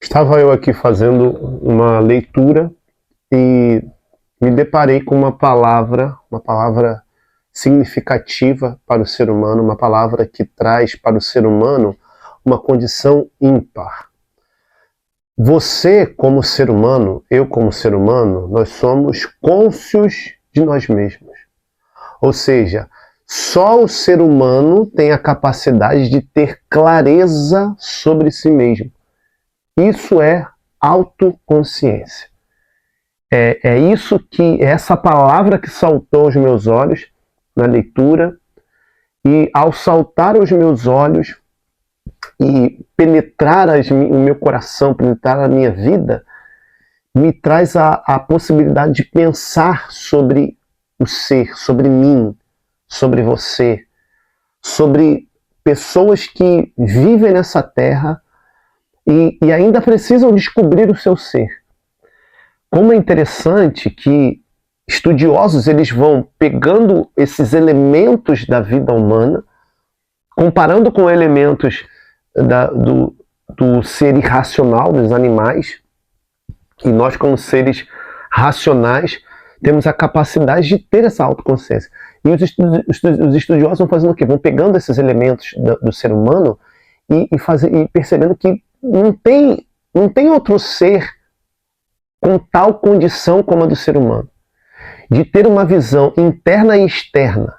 Estava eu aqui fazendo uma leitura e me deparei com uma palavra significativa para o ser humano, uma palavra que traz para o ser humano uma condição ímpar. Você, como ser humano, eu, como ser humano, nós somos cônscios de nós mesmos. Ou seja, só o ser humano tem a capacidade de ter clareza sobre si mesmo. Isso é autoconsciência. É isso que, essa palavra que saltou aos meus olhos na leitura, e ao saltar aos meus olhos e penetrar o meu coração, penetrar a minha vida, me traz a possibilidade de pensar sobre o ser, sobre mim, sobre você, sobre pessoas que vivem nessa terra e ainda precisam descobrir o seu ser. Como é interessante que estudiosos eles vão pegando esses elementos da vida humana, comparando com elementos do ser irracional dos animais, e nós, como seres racionais, temos a capacidade de ter essa autoconsciência. E os estudiosos vão fazendo o quê? Vão pegando esses elementos do ser humano e percebendo que não tem outro ser com tal condição como a do ser humano, de ter uma visão interna e externa,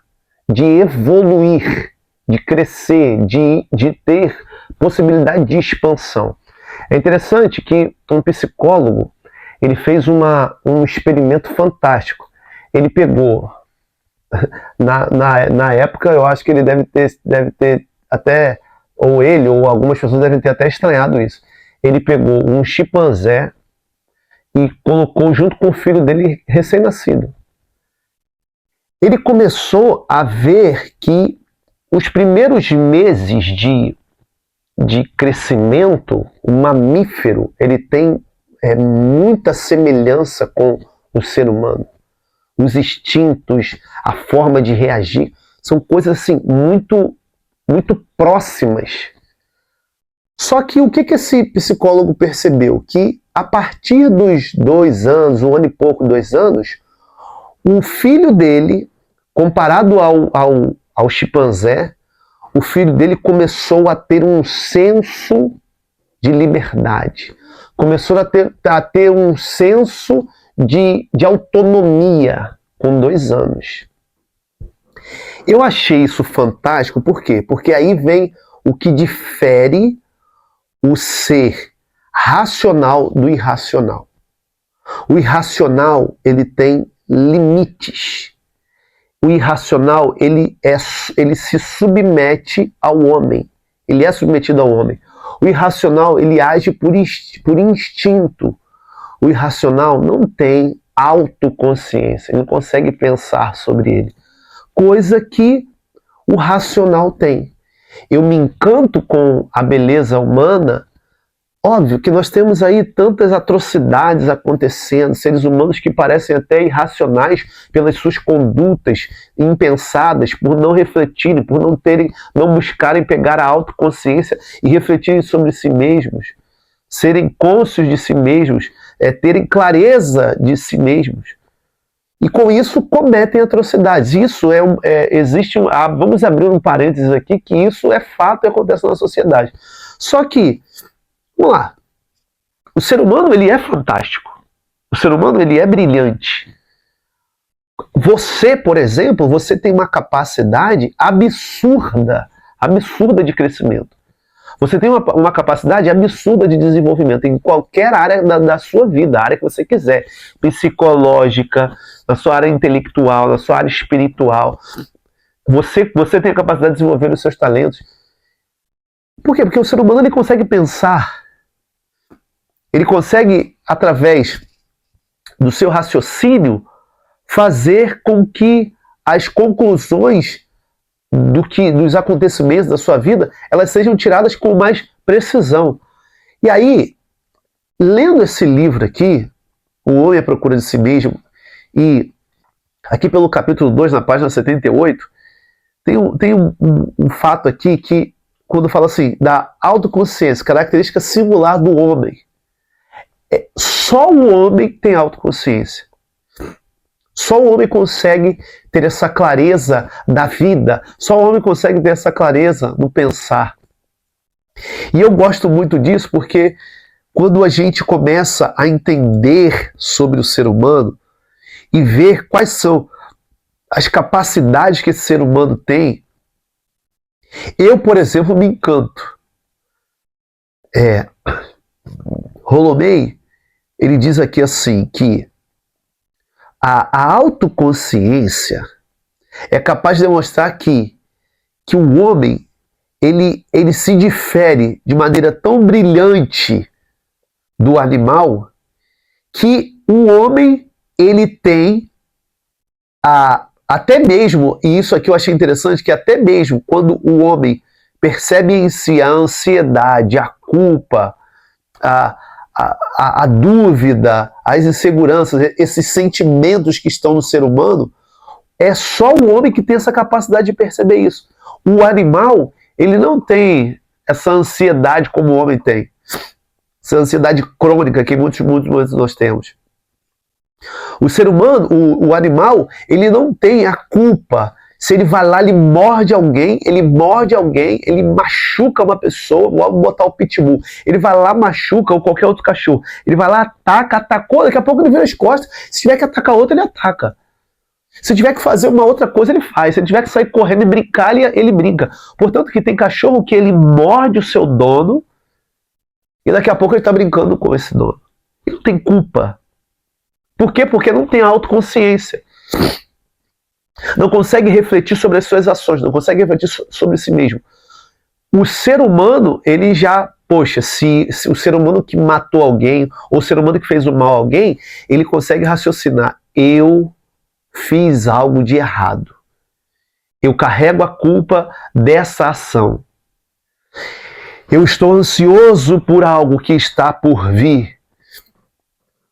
de evoluir, de crescer, de ter possibilidade de expansão. É interessante que um psicólogo ele fez um experimento fantástico. Ele pegou, na época, eu acho que ele deve ter até, ou ele, ou algumas pessoas devem ter até estranhado isso. Ele pegou um chimpanzé e colocou junto com o filho dele recém-nascido. Ele começou a ver que os primeiros meses de crescimento, o mamífero ele tem muita semelhança com o ser humano. Os instintos, a forma de reagir, são coisas assim muito, muito próximas. Só que o que esse psicólogo percebeu? Que a partir dos 2 anos, 1 ano e pouco, 2 anos, o filho dele, comparado ao chimpanzé, o filho dele começou a ter um senso de liberdade. Começou a ter um senso de autonomia com 2 anos. Eu achei isso fantástico, por quê? Porque aí vem o que difere o ser racional do irracional. O irracional, ele tem limites. O irracional, ele se submete ao homem. Ele é submetido ao homem. O irracional, ele age por instinto. O irracional não tem autoconsciência, ele não consegue pensar sobre ele. Coisa que o racional tem. Eu me encanto com a beleza humana. Óbvio que nós temos aí tantas atrocidades acontecendo, seres humanos que parecem até irracionais pelas suas condutas impensadas, por não refletirem, por não buscarem pegar a autoconsciência e refletirem sobre si mesmos, serem cônscios de si mesmos, terem clareza de si mesmos. E com isso cometem atrocidades. Isso existe. Vamos abrir um parênteses aqui, que isso é fato e acontece na sociedade. Só que, vamos lá, o ser humano ele é fantástico. O ser humano ele é brilhante. Você, por exemplo, você tem uma capacidade absurda de crescimento. Você tem uma capacidade absurda de desenvolvimento em qualquer área da sua vida, a área que você quiser. Psicológica, na sua área intelectual, na sua área espiritual. Você tem a capacidade de desenvolver os seus talentos. Por quê? Porque o ser humano ele consegue pensar. Ele consegue, através do seu raciocínio, fazer com que as conclusões dos acontecimentos da sua vida, elas sejam tiradas com mais precisão. E aí, lendo esse livro aqui, O Homem à Procura de Si Mesmo, e aqui pelo capítulo 2, na página 78, tem um fato aqui que, quando fala assim, da autoconsciência, característica singular do homem. Só o homem tem autoconsciência. Só o homem consegue ter essa clareza da vida. Só o homem consegue ter essa clareza no pensar. E eu gosto muito disso porque quando a gente começa a entender sobre o ser humano e ver quais são as capacidades que esse ser humano tem, eu, por exemplo, me encanto. Rolomei, ele diz aqui assim, que a autoconsciência é capaz de demonstrar que o homem ele se difere de maneira tão brilhante do animal que o homem ele tem até mesmo, e isso aqui eu achei interessante, que até mesmo quando o homem percebe em si a ansiedade, a culpa, a dúvida, as inseguranças, esses sentimentos que estão no ser humano, é só o homem que tem essa capacidade de perceber isso. O animal, ele não tem essa ansiedade como o homem tem. Essa ansiedade crônica que muitos nós temos. O ser humano, o animal, ele não tem a culpa. Se ele vai lá, ele morde alguém, ele machuca uma pessoa, vamos botar o pitbull. Ele vai lá, machuca ou qualquer outro cachorro. Ele vai lá, atacou, daqui a pouco ele vira as costas. Se tiver que atacar outro, ele ataca. Se tiver que fazer uma outra coisa, ele faz. Se ele tiver que sair correndo e brincar, ele brinca. Portanto, que tem cachorro que ele morde o seu dono e daqui a pouco ele está brincando com esse dono. Ele não tem culpa. Por quê? Porque não tem autoconsciência. Não consegue refletir sobre as suas ações, não consegue refletir sobre si mesmo. O ser humano, ele já, se o ser humano que matou alguém, ou o ser humano que fez o mal a alguém, ele consegue raciocinar. Eu fiz algo de errado. Eu carrego a culpa dessa ação. Eu estou ansioso por algo que está por vir.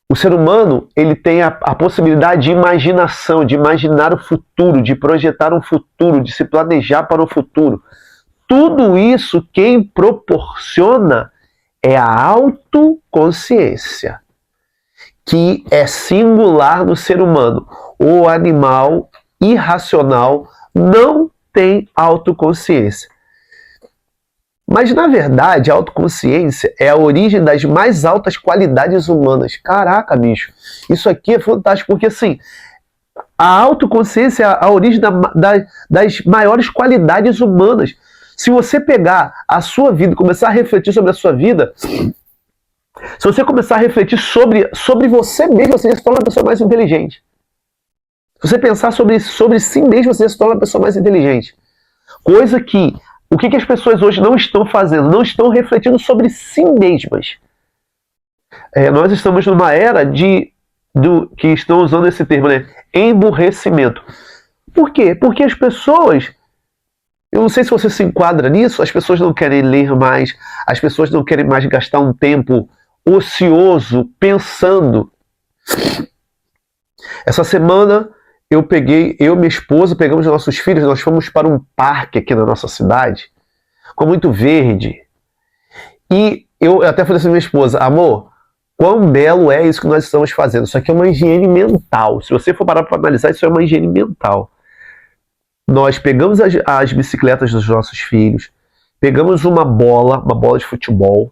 O ser humano, ele tem a possibilidade de imaginação, de imaginar o futuro, de projetar um futuro, de se planejar para o futuro. Tudo isso quem proporciona é a autoconsciência, que é singular no ser humano. O animal irracional não tem autoconsciência. Mas, na verdade, a autoconsciência é a origem das mais altas qualidades humanas. Caraca, bicho, isso aqui é fantástico, porque, assim, a autoconsciência é a origem das maiores qualidades humanas. Se você pegar a sua vida e começar a refletir sobre a sua vida, se você começar a refletir sobre você mesmo, você se torna uma pessoa mais inteligente. Se você pensar sobre si mesmo, você se torna uma pessoa mais inteligente. Coisa que... O que as pessoas hoje não estão fazendo? Não estão refletindo sobre si mesmas. Nós estamos numa era que estão usando esse termo, né? Emburrecimento. Por quê? Porque as pessoas... Eu não sei se você se enquadra nisso. As pessoas não querem ler mais. As pessoas não querem mais gastar um tempo ocioso pensando. Essa semana... eu e minha esposa, pegamos nossos filhos, nós fomos para um parque aqui na nossa cidade, com muito verde. E eu até falei assim pra minha esposa, amor, quão belo é isso que nós estamos fazendo. Isso aqui é uma higiene mental. Se você for parar para analisar, isso é uma higiene mental. Nós pegamos as bicicletas dos nossos filhos, pegamos uma bola de futebol,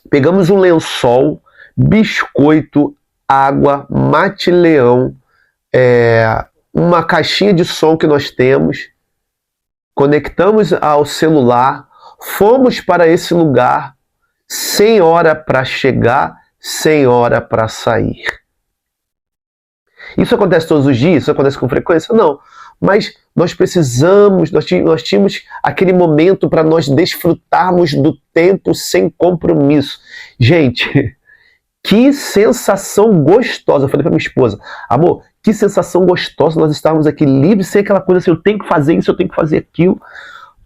pegamos um lençol, biscoito, água, mate-leão, uma caixinha de som que nós temos, conectamos ao celular, fomos para esse lugar sem hora para chegar, sem hora para sair. Isso acontece todos os dias? Isso acontece com frequência? Não. Mas nós precisamos, nós tínhamos aquele momento para nós desfrutarmos do tempo sem compromisso. Gente, que sensação gostosa. Eu falei para minha esposa, amor, que sensação gostosa nós estarmos aqui livres, sem aquela coisa assim, eu tenho que fazer isso, eu tenho que fazer aquilo.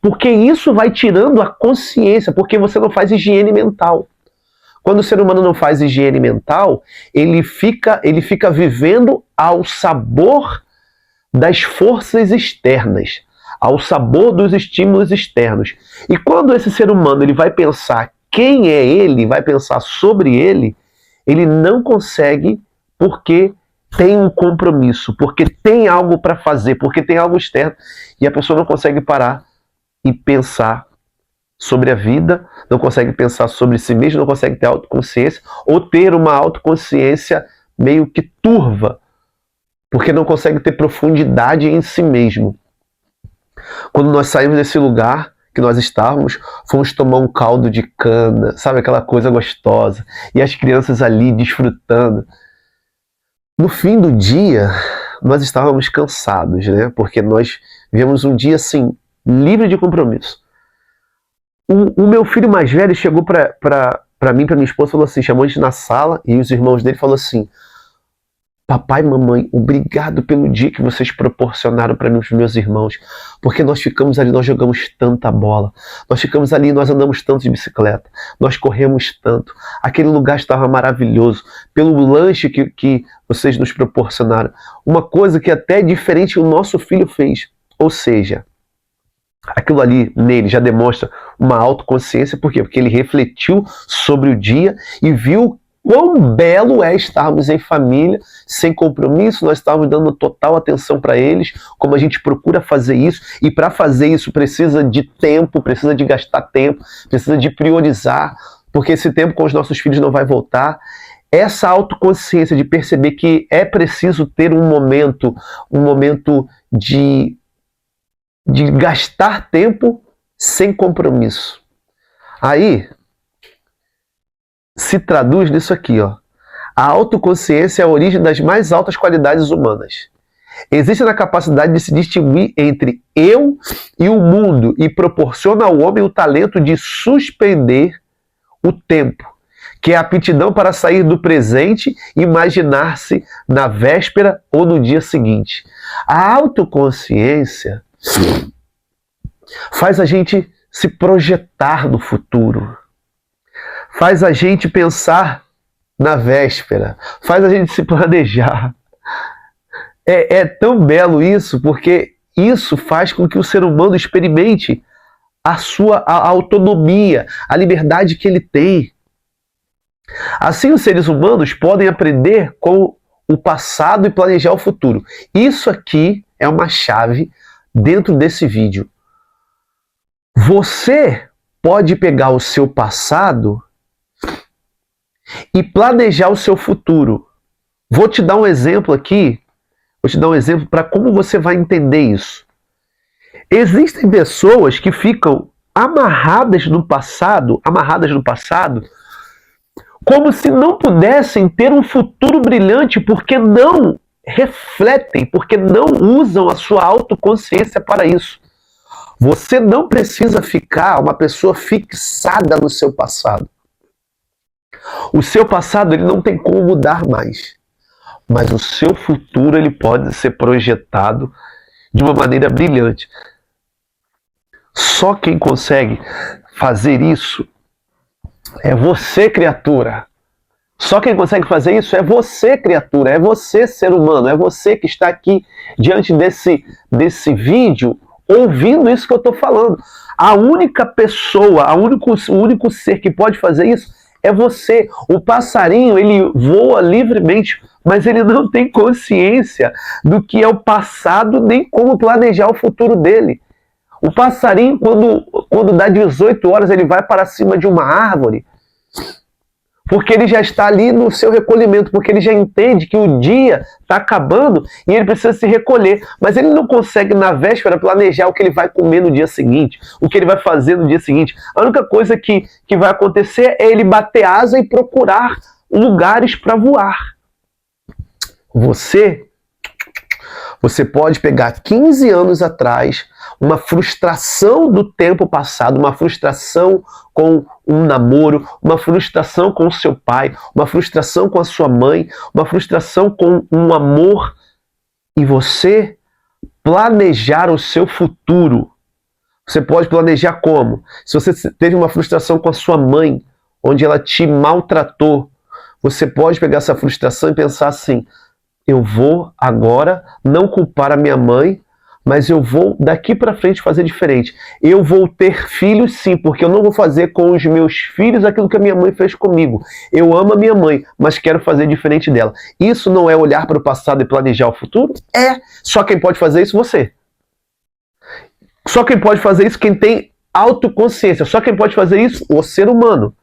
Porque isso vai tirando a consciência, porque você não faz higiene mental. Quando o ser humano não faz higiene mental, ele fica vivendo ao sabor das forças externas, ao sabor dos estímulos externos. E quando esse ser humano ele vai pensar quem é ele, vai pensar sobre ele não consegue porque tem um compromisso, porque tem algo para fazer, porque tem algo externo, e a pessoa não consegue parar e pensar sobre a vida, não consegue pensar sobre si mesmo, não consegue ter autoconsciência, ou ter uma autoconsciência meio que turva, porque não consegue ter profundidade em si mesmo. Quando nós saímos desse lugar que nós estávamos, fomos tomar um caldo de cana, sabe, aquela coisa gostosa, e as crianças ali desfrutando. No fim do dia, nós estávamos cansados, né? Porque nós vivemos um dia assim, livre de compromisso. O meu filho mais velho chegou para mim, para minha esposa, falou assim, chamou a gente na sala, e os irmãos dele falaram assim: papai e mamãe, obrigado pelo dia que vocês proporcionaram para mim, os meus irmãos, porque nós ficamos ali, nós jogamos tanta bola, nós ficamos ali, nós andamos tanto de bicicleta, nós corremos tanto, aquele lugar estava maravilhoso, pelo lanche que vocês nos proporcionaram, uma coisa que até é diferente o nosso filho fez, ou seja, aquilo ali nele já demonstra uma autoconsciência, por quê? Porque ele refletiu sobre o dia e viu quão belo é estarmos em família, sem compromisso, nós estávamos dando total atenção para eles, como a gente procura fazer isso, e para fazer isso precisa de tempo, precisa de gastar tempo, precisa de priorizar, porque esse tempo com os nossos filhos não vai voltar. Essa autoconsciência de perceber que é preciso ter um momento de gastar tempo sem compromisso. Aí se traduz nisso aqui, ó. A autoconsciência é a origem das mais altas qualidades humanas. Existe na capacidade de se distinguir entre eu e o mundo e proporciona ao homem o talento de suspender o tempo, que é a aptidão para sair do presente e imaginar-se na véspera ou no dia seguinte. A autoconsciência faz a gente se projetar no futuro, faz a gente pensar na véspera, faz a gente se planejar. É tão belo isso, porque isso faz com que o ser humano experimente a autonomia, a liberdade que ele tem. Assim, os seres humanos podem aprender com o passado e planejar o futuro. Isso aqui é uma chave dentro desse vídeo. Você pode pegar o seu passado e planejar o seu futuro. Vou te dar um exemplo aqui, para como você vai entender isso. Existem pessoas que ficam amarradas no passado, como se não pudessem ter um futuro brilhante, porque não refletem, porque não usam a sua autoconsciência para isso. Você não precisa ficar uma pessoa fixada no seu passado. O seu passado ele não tem como mudar mais, mas o seu futuro ele pode ser projetado de uma maneira brilhante. Só quem consegue fazer isso é você, criatura. Só quem consegue fazer isso é você, criatura, é você, ser humano, é você que está aqui diante desse vídeo, ouvindo isso que eu estou falando. A única pessoa, o único ser que pode fazer isso é você. O passarinho, ele voa livremente, mas ele não tem consciência do que é o passado, nem como planejar o futuro dele. O passarinho, quando dá 18 horas, ele vai para cima de uma árvore, porque ele já está ali no seu recolhimento, porque ele já entende que o dia está acabando e ele precisa se recolher. Mas ele não consegue, na véspera, planejar o que ele vai comer no dia seguinte, o que ele vai fazer no dia seguinte. A única coisa que vai acontecer é ele bater asa e procurar lugares para voar. Você pode pegar 15 anos atrás, uma frustração do tempo passado, uma frustração com um namoro, uma frustração com o seu pai, uma frustração com a sua mãe, uma frustração com um amor, e você planejar o seu futuro. Você pode planejar como? Se você teve uma frustração com a sua mãe, onde ela te maltratou, você pode pegar essa frustração e pensar assim: eu vou agora não culpar a minha mãe, mas eu vou daqui para frente fazer diferente. Eu vou ter filhos sim, porque eu não vou fazer com os meus filhos aquilo que a minha mãe fez comigo. Eu amo a minha mãe, mas quero fazer diferente dela. Isso não é olhar para o passado e planejar o futuro? É. Só quem pode fazer isso, você. Só quem pode fazer isso, quem tem autoconsciência. Só quem pode fazer isso, o ser humano.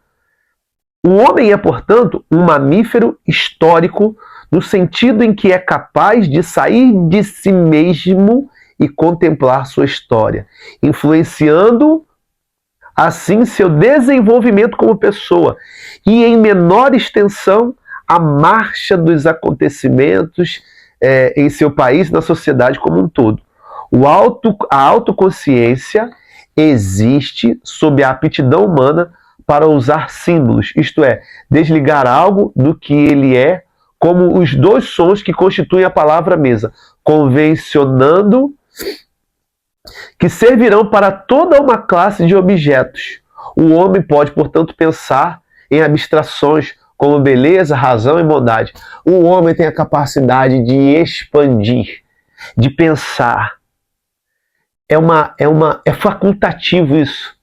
O homem é, portanto, um mamífero histórico, no sentido em que é capaz de sair de si mesmo e contemplar sua história, influenciando assim seu desenvolvimento como pessoa e, em menor extensão, a marcha dos acontecimentos em seu país e na sociedade como um todo. A autoconsciência existe sob a aptidão humana para usar símbolos, isto é, desligar algo do que ele é, como os dois sons que constituem a palavra mesa, convencionando que servirão para toda uma classe de objetos. O homem pode, portanto, pensar em abstrações como beleza, razão e bondade. O homem tem a capacidade de expandir, de pensar. É facultativo isso.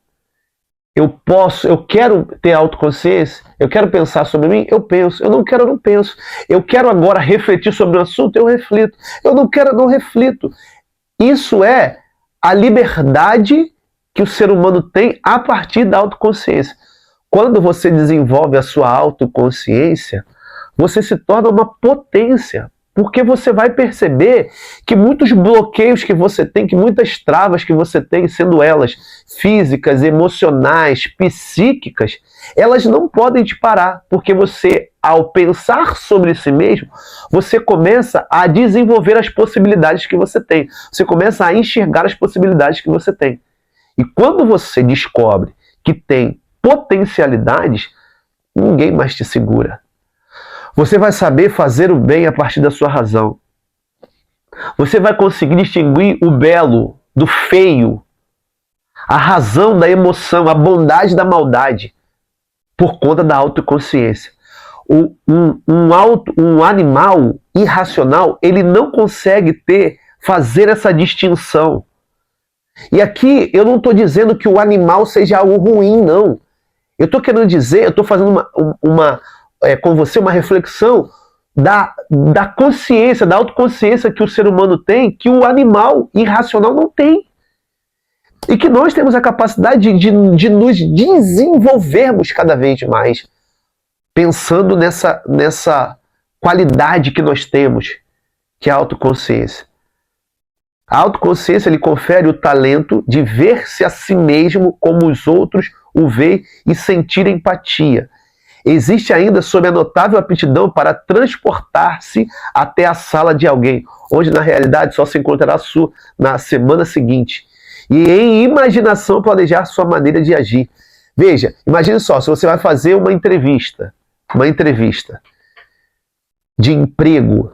Eu quero ter autoconsciência, eu quero pensar sobre mim, eu penso. Eu não quero, eu não penso. Eu quero agora refletir sobre o assunto, eu reflito. Eu não quero, eu não reflito. Isso é a liberdade que o ser humano tem a partir da autoconsciência. Quando você desenvolve a sua autoconsciência, você se torna uma potência. Porque você vai perceber que muitos bloqueios que você tem, que muitas travas que você tem, sendo elas físicas, emocionais, psíquicas, elas não podem te parar. Porque você, ao pensar sobre si mesmo, você começa a desenvolver as possibilidades que você tem. Você começa a enxergar as possibilidades que você tem. E quando você descobre que tem potencialidades, ninguém mais te segura. Você vai saber fazer o bem a partir da sua razão. Você vai conseguir distinguir o belo do feio, a razão da emoção, a bondade da maldade, por conta da autoconsciência. Um animal irracional, ele não consegue fazer essa distinção. E aqui eu não estou dizendo que o animal seja algo ruim, não. Eu estou querendo dizer, eu estou fazendo com você uma reflexão da consciência, da autoconsciência que o ser humano tem, que o animal irracional não tem. E que nós temos a capacidade de nos desenvolvermos cada vez mais, pensando nessa qualidade que nós temos, que é a autoconsciência. A autoconsciência lhe confere o talento de ver-se a si mesmo como os outros o veem e sentir empatia. Existe ainda sob a notável aptidão para transportar-se até a sala de alguém, onde na realidade só se encontrará na semana seguinte, e em imaginação planejar sua maneira de agir. Veja, imagine só, se você vai fazer uma entrevista de emprego,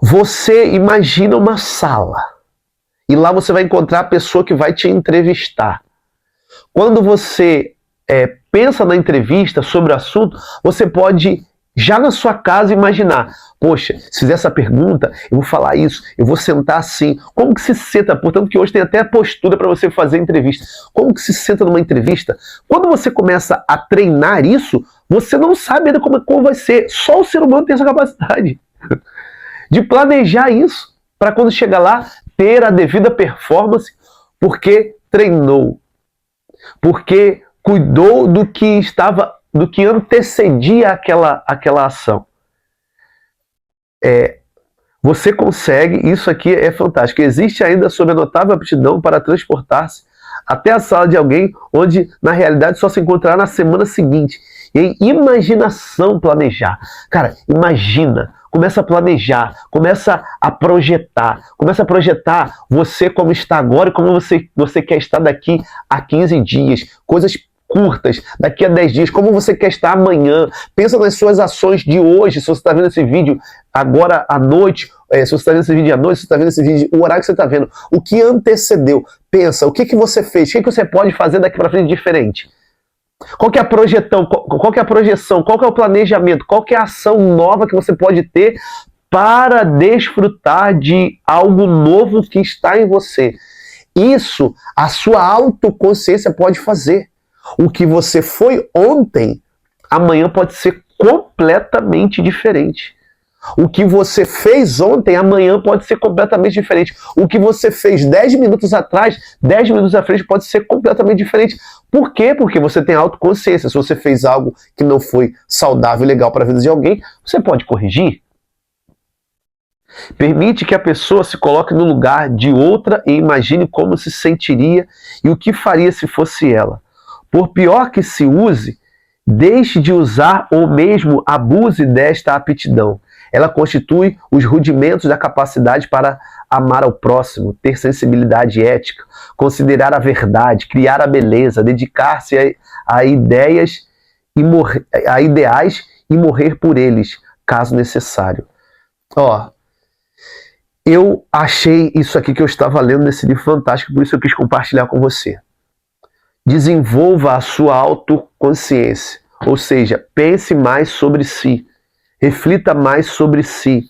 você imagina uma sala, e lá você vai encontrar a pessoa que vai te entrevistar. Quando você pensa na entrevista sobre o assunto, você pode, já na sua casa, imaginar: poxa, se fizer essa pergunta, eu vou falar isso, eu vou sentar assim. Como que se senta? Portanto, que hoje tem até a postura para você fazer entrevista. Como que se senta numa entrevista? Quando você começa a treinar isso, você não sabe ainda como vai ser. Só o ser humano tem essa capacidade de planejar isso, para quando chegar lá, ter a devida performance, porque treinou. Porque cuidou do que antecedia aquela ação. Você consegue, isso aqui é fantástico. Existe ainda sob a notável aptidão para transportar-se até a sala de alguém, onde na realidade só se encontrará na semana seguinte. E aí, imaginação, planejar. Cara, imagina. Começa a planejar, começa a projetar você como está agora e como você quer estar daqui a 15 dias, coisas curtas, daqui a 10 dias, como você quer estar amanhã. Pensa nas suas ações de hoje, se você está vendo esse vídeo agora à noite, se você está vendo esse vídeo à noite, se você está vendo esse vídeo, o horário que você está vendo, o que antecedeu. Pensa, o que você fez, o que você pode fazer daqui para frente diferente. Qual que é a projeção, qual que é o planejamento, qual que é a ação nova que você pode ter para desfrutar de algo novo que está em você. Isso a sua autoconsciência pode fazer. O que você foi ontem, amanhã pode ser completamente diferente. O que você fez ontem, amanhã pode ser completamente diferente. O que você fez 10 minutos atrás, 10 minutos à frente pode ser completamente diferente. Por quê? Porque você tem autoconsciência. Se você fez algo que não foi saudável e legal para a vida de alguém, você pode corrigir. Permite que a pessoa se coloque no lugar de outra e imagine como se sentiria e o que faria se fosse ela. Por pior que se use, deixe de usar ou mesmo abuse desta aptidão. Ela constitui os rudimentos da capacidade para amar ao próximo, ter sensibilidade ética, considerar a verdade, criar a beleza, dedicar-se a ideais e morrer por eles, caso necessário. Eu achei isso aqui que eu estava lendo nesse livro fantástico, por isso eu quis compartilhar com você. Desenvolva a sua autoconsciência, ou seja, pense mais sobre si, reflita mais sobre si,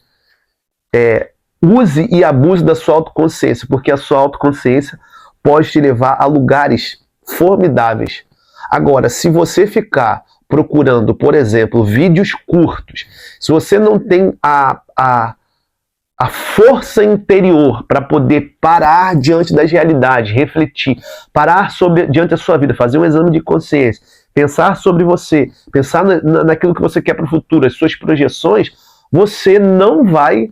use e abuse da sua autoconsciência, porque a sua autoconsciência pode te levar a lugares formidáveis. Agora, se você ficar procurando, por exemplo, vídeos curtos, se você não tem a força interior para poder parar diante das realidades, refletir, parar diante da sua vida, fazer um exame de consciência, pensar sobre você, pensar naquilo que você quer para o futuro, as suas projeções, você não vai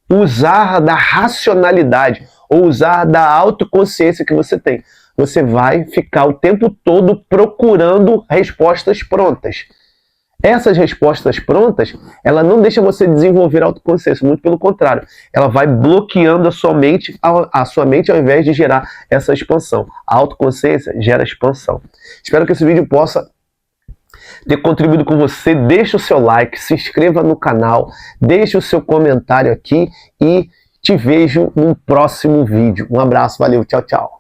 usar da racionalidade ou usar da autoconsciência que você tem. Você vai ficar o tempo todo procurando respostas prontas. Essas respostas prontas, ela não deixa você desenvolver autoconsciência, muito pelo contrário, ela vai bloqueando a sua mente ao invés de gerar essa expansão. A autoconsciência gera expansão. Espero que esse vídeo possa ter contribuído com você. Deixe o seu like, se inscreva no canal, deixe o seu comentário aqui e te vejo no próximo vídeo. Um abraço, valeu, tchau, tchau.